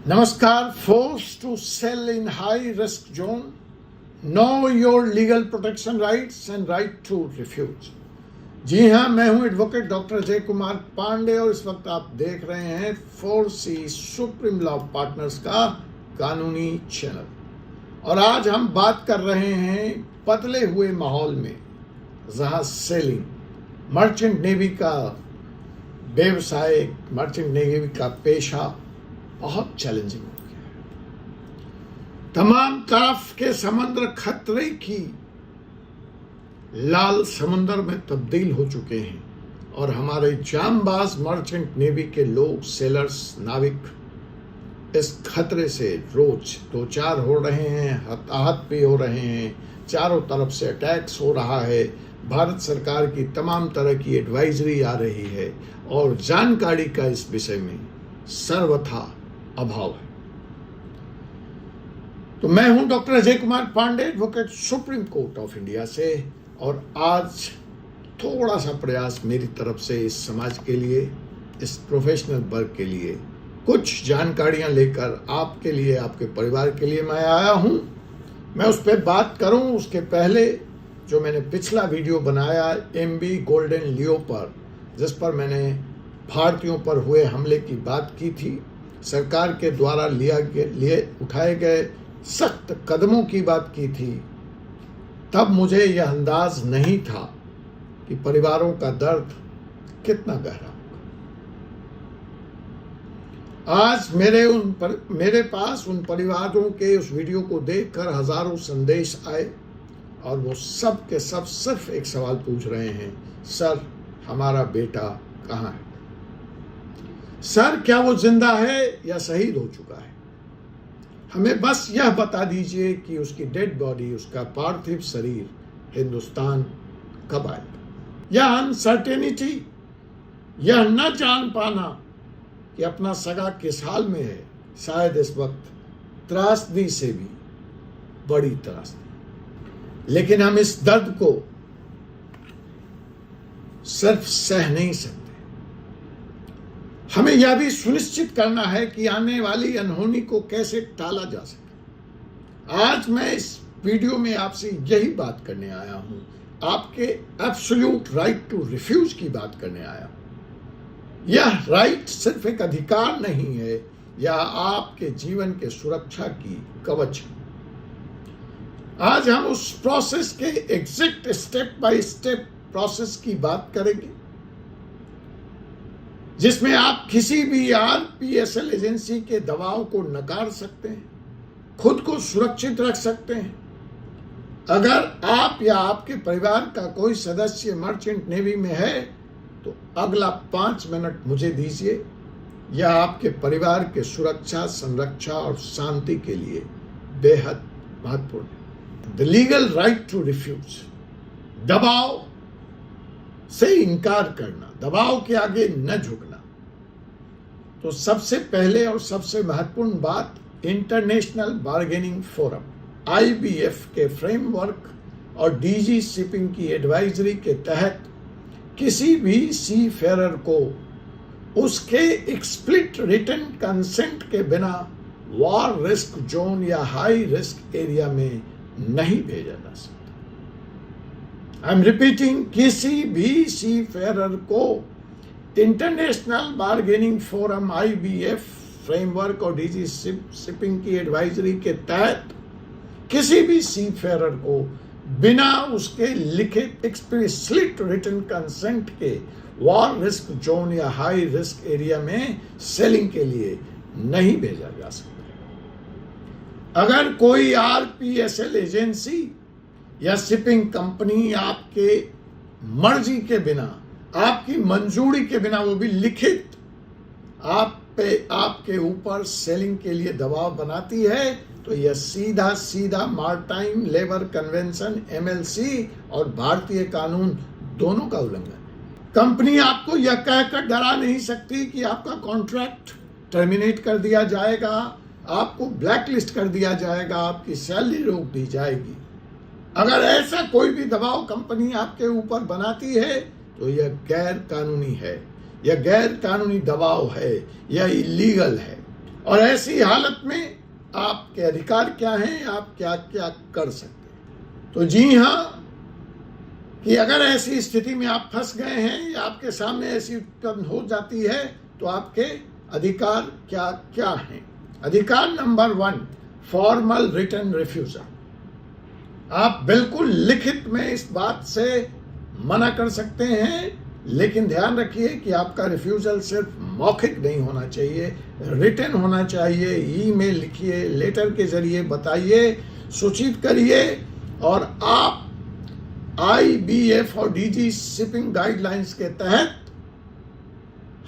नमस्कार। Forced to sell in high risk zone, know your legal protection rights and right to refuse। जी हाँ, मैं हूं advocate doctor Ajay Kumar Pandey और इस वक्त आप देख रहे हैं 4C सुप्रीम लॉ पार्टनर्स का कानूनी चैनल। और आज हम बात कर रहे हैं बदले हुए माहौल में जहां सेलिंग मर्चेंट नेवी का व्यवसाय, मर्चेंट नेवी का पेशा बहुत चैलेंजिंग हो गया है। तमाम तरफ के समुद्र खतरे की लाल समुद्र में तब्दील हो चुके हैं और हमारे जांबाज मर्चेंट नेवी के लोग, सेलर्स, नाविक इस खतरे से रोज दो चार हो रहे हैं, हताहत भी हो रहे हैं। चारों तरफ से अटैक्स हो रहा है। भारत सरकार की तमाम तरह की एडवाइजरी आ रही है और जानकारी का इस विषय में सर्वथा अभाव है। तो मैं हूं doctor Ajay Kumar Pandey, advocate Supreme Court of India से, और आज थोड़ा सा प्रयास मेरी तरफ से इस समाज के लिए, इस प्रोफेशनल वर्ग के लिए कुछ जानकारियां लेकर आपके लिए, आपके परिवार के लिए मैं आया हूं। मैं उस पर बात करूं उसके पहले जो मैंने पिछला वीडियो बनाया MV गोल्डन लियो पर, जिस पर मैंने भारतीयों पर हुए हमले की बात की थी, सरकार के द्वारा उठाए गए सख्त कदमों की बात की थी, तब मुझे यह अंदाज नहीं था कि परिवारों का दर्द कितना गहरा होगा। आज मेरे पास उन परिवारों के उस वीडियो को देखकर हजारों संदेश आए और वो सब के सब सिर्फ एक सवाल पूछ रहे हैं, सर हमारा बेटा कहाँ है? सर क्या वो जिंदा है या शहीद हो चुका है? हमें बस यह बता दीजिए कि उसकी डेड बॉडी, उसका पार्थिव शरीर हिंदुस्तान कब आएगा। यह अनसर्टेनिटी, यह न जान पाना कि अपना सगा किस हाल में है, शायद इस वक्त त्रासदी से भी बड़ी त्रासदी। लेकिन हम इस दर्द को सिर्फ सह नहीं सकते, हमें यह भी सुनिश्चित करना है कि आने वाली अनहोनी को कैसे टाला जा सके। आज मैं इस वीडियो में आपसे यही बात करने आया हूं, आपके एब्सोल्यूट राइट टू रिफ्यूज की बात करने आया हूं। यह राइट सिर्फ एक अधिकार नहीं है, यह आपके जीवन के सुरक्षा की कवच है। आज हम उस प्रोसेस के exact step by step process की बात करेंगे जिसमें आप किसी भी RPSL एजेंसी के दबाव को नकार सकते हैं, खुद को सुरक्षित रख सकते हैं। अगर आप या आपके परिवार का कोई सदस्य मर्चेंट नेवी में है तो अगला 5 मिनट मुझे दीजिए। यह आपके परिवार के सुरक्षा, संरक्षा और शांति के लिए बेहद महत्वपूर्ण है। The legal right to refuse, दबाव से इनकार करना, दबाव के आगे न झुकना। तो सबसे पहले और सबसे महत्वपूर्ण बात, इंटरनेशनल बार्गेनिंग फोरम IBF के फ्रेमवर्क और DG शिपिंग की एडवाइजरी के तहत किसी भी सी फेरर को उसके एक्सप्लिट रिटन कंसेंट के बिना वॉर रिस्क जोन या हाई रिस्क एरिया में नहीं भेजा जा सकता। आई एम रिपीटिंग, किसी भी सी फेरर को international bargaining forum IBF framework और DG शिपिंग की एडवाइजरी के तहत किसी भी सी फेरर को बिना उसके लिखित एक्सप्लिसिट रिटन कंसेंट के वॉर रिस्क जोन या हाई रिस्क एरिया में सेलिंग के लिए नहीं भेजा जा सकता। अगर कोई RPSL एजेंसी या शिपिंग कंपनी आपके मर्जी के बिना, आपकी मंजूरी के बिना, वो भी लिखित, आपके ऊपर सेलिंग के लिए दबाव बनाती है तो यह सीधा मार्टाइम लेबर कन्वेंशन MLC और भारतीय कानून दोनों का उल्लंघन है। कंपनी आपको यह कहकर डरा नहीं सकती कि आपका कॉन्ट्रैक्ट टर्मिनेट कर दिया जाएगा, आपको ब्लैकलिस्ट कर दिया जाएगा, आपकी सैलरी रोक दी जाएगी। अगर ऐसा कोई भी दबाव कंपनी आपके ऊपर बनाती है तो यह गैर कानूनी है, यह गैर कानूनी दबाव है, यह इलीगल है और ऐसी हालत में आपके अधिकार क्या हैं, आप क्या क्या कर सकते हैं। तो जी हाँ, कि अगर ऐसी स्थिति में आप फंस गए हैं या आपके सामने ऐसी उत्पन्न हो जाती है तो आपके अधिकार क्या क्या हैं। अधिकार नंबर 1, फॉर्मल रिटन रिफ्यूजल। आप बिल्कुल लिखित में इस बात से मना कर सकते हैं, लेकिन ध्यान रखिए कि आपका रिफ्यूजल सिर्फ मौखिक नहीं होना चाहिए, रिटन होना चाहिए। ईमेल लिखिए, लेटर के जरिए बताइए, सूचित करिए, और आप IBF और DG शिपिंग गाइडलाइंस के तहत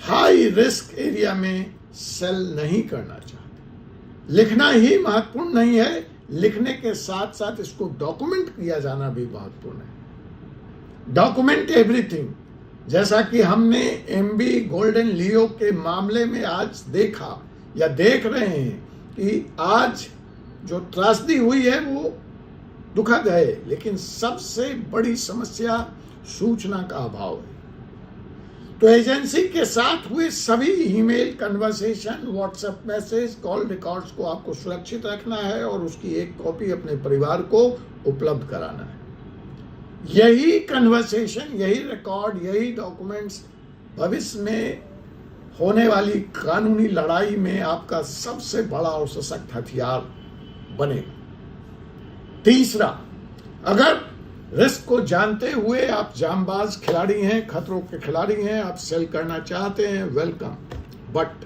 हाई रिस्क एरिया में सेल नहीं करना चाहते। लिखना ही महत्वपूर्ण नहीं है, लिखने के साथ साथ इसको डॉक्यूमेंट किया जाना भी महत्वपूर्ण है। डॉक्यूमेंट एवरीथिंग, जैसा कि हमने MB गोल्डन लियो के मामले में आज देखा या देख रहे हैं कि आज जो त्रासदी हुई है वो दुखद है, लेकिन सबसे बड़ी समस्या सूचना का अभाव है। तो एजेंसी के साथ हुए सभी email conversation, WhatsApp message, call records को आपको सुरक्षित रखना है और उसकी एक कॉपी अपने परिवार को उपलब्ध कराना है। यही कन्वर्सेशन, यही रिकॉर्ड, यही डॉक्यूमेंट्स भविष्य में होने वाली कानूनी लड़ाई में आपका सबसे बड़ा और सशक्त हथियार बनेगा। तीसरा, अगर रिस्क को जानते हुए आप जांबाज खिलाड़ी हैं, खतरों के खिलाड़ी हैं, आप सेल करना चाहते हैं, वेलकम। बट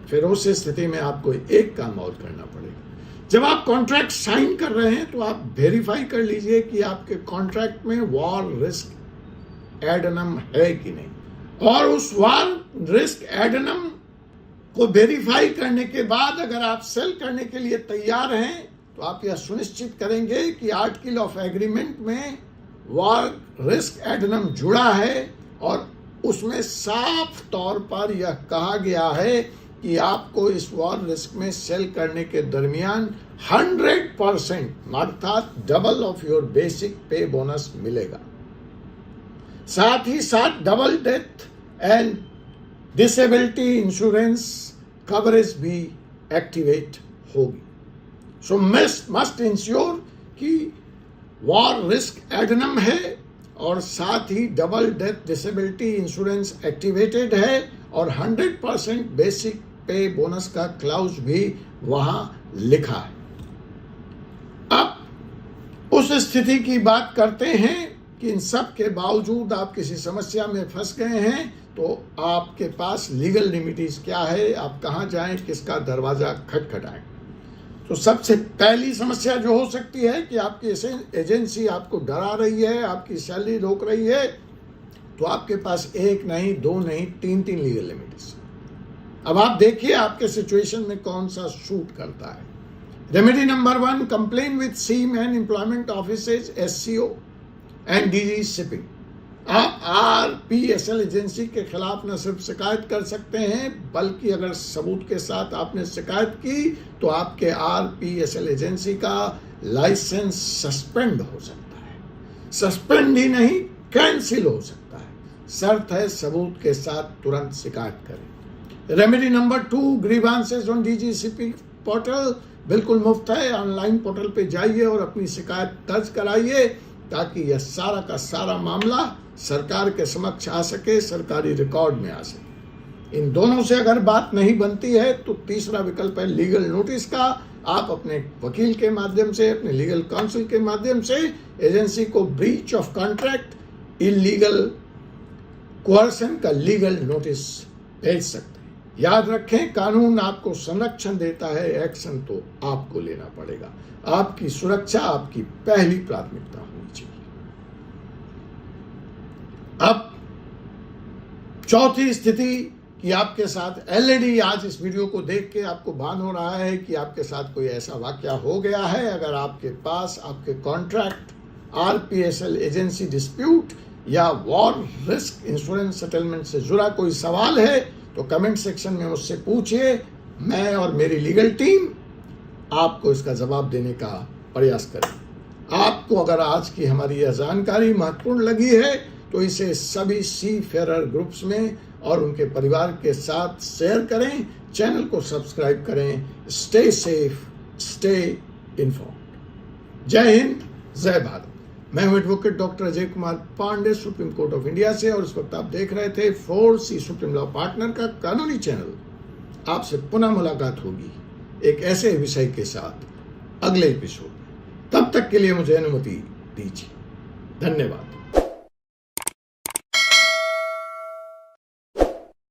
फिर उस स्थिति में आपको एक काम और करना पड़ेगा। जब आप कॉन्ट्रैक्ट साइन कर रहे हैं तो आप वेरीफाई कर लीजिए कि आपके कॉन्ट्रैक्ट में वॉर रिस्क एडेनम है कि नहीं, और उस वॉर रिस्क एडेनम को वेरीफाई करने के बाद अगर आप सेल करने के लिए तैयार हैं तो आप यह सुनिश्चित करेंगे कि आर्टिकल ऑफ एग्रीमेंट में वॉर रिस्क एडेनम जुड़ा है और उसमें साफ तौर पर यह कहा गया है कि आपको इस वॉर रिस्क में सेल करने के दरमियान 100% अर्थात double of your basic pay bonus मिलेगा। साथ ही साथ double death and disability insurance coverage भी एक्टिवेट होगी। सो मस्ट इंश्योर कि वॉर रिस्क एडेनम है और साथ ही double death disability insurance activated है और 100% बेसिक पे बोनस का क्लाउज भी वहां लिखा है। अब उस स्थिति की बात करते हैं कि इन सब के बावजूद आप किसी समस्या में फंस गए हैं तो आपके पास लीगल रेमेडीज क्या है, आप कहां जाएं, किसका दरवाजा खटखटाएं। तो सबसे पहली समस्या जो हो सकती है कि आपकी एजेंसी आपको डरा रही है, आपकी सैलरी रोक रही है, तो आपके पास एक नहीं, दो नहीं, तीन लीगल रेमेडीज। अब आप देखिए आपके सिचुएशन में कौन सा सूट करता है। Remedy number 1, complain with seaman employment offices SCO and DG shipping. आप RPSL एजेंसी के खिलाफ न सिर्फ शिकायत कर सकते हैं बल्कि अगर सबूत के साथ आपने शिकायत की तो आपके RPSL एजेंसी का लाइसेंस सस्पेंड हो सकता है। सस्पेंड ही नहीं, कैंसिल हो सकता है। शर्त है सबूत के साथ तुरंत शिकायत करें। Remedy number 2, grievances on DG shipping portal. बिल्कुल मुफ्त है, ऑनलाइन पोर्टल पे जाइए और अपनी शिकायत दर्ज कराइए ताकि यह सारा का सारा मामला सरकार के समक्ष आ सके, सरकारी रिकॉर्ड में आ सके। इन दोनों से अगर बात नहीं बनती है तो तीसरा विकल्प है लीगल नोटिस का। आप अपने वकील के माध्यम से, अपने लीगल काउंसिल के माध्यम से एजेंसी को ब्रीच ऑफ कॉन्ट्रैक्ट, इलीगल कोअर्सन का लीगल नोटिस भेज सकते हैं। याद रखें, कानून आपको संरक्षण देता है, एक्शन तो आपको लेना पड़ेगा। आपकी सुरक्षा आपकी पहली प्राथमिकता होनी चाहिए। अब चौथी स्थिति कि आपके साथ ऑलरेडी आज इस वीडियो को देख के आपको भान हो रहा है कि आपके साथ कोई ऐसा वाकया हो गया है। अगर आपके पास आपके कॉन्ट्रैक्ट, RPSL एजेंसी डिस्प्यूट या वॉर रिस्क इंश्योरेंस सेटलमेंट से जुड़ा कोई सवाल है तो कमेंट सेक्शन में मुझसे पूछिए। मैं और मेरी लीगल टीम आपको इसका जवाब देने का प्रयास करें। आपको अगर आज की हमारी यह जानकारी महत्वपूर्ण लगी है तो इसे सभी सी फेरर ग्रुप्स में और उनके परिवार के साथ शेयर करें, चैनल को सब्सक्राइब करें। Stay safe, stay informed. जय हिंद, जय भारत। मैं हूं advocate doctor Ajay Kumar Pandey, Supreme Court of India से, और इस वक्त आप देख रहे थे 4C सुप्रीम लॉ पार्टनर का कानूनी चैनल। आपसे पुनः मुलाकात होगी एक ऐसे विषय के साथ अगले एपिसोड में। तब तक के लिए मुझे अनुमति दीजिए। धन्यवाद।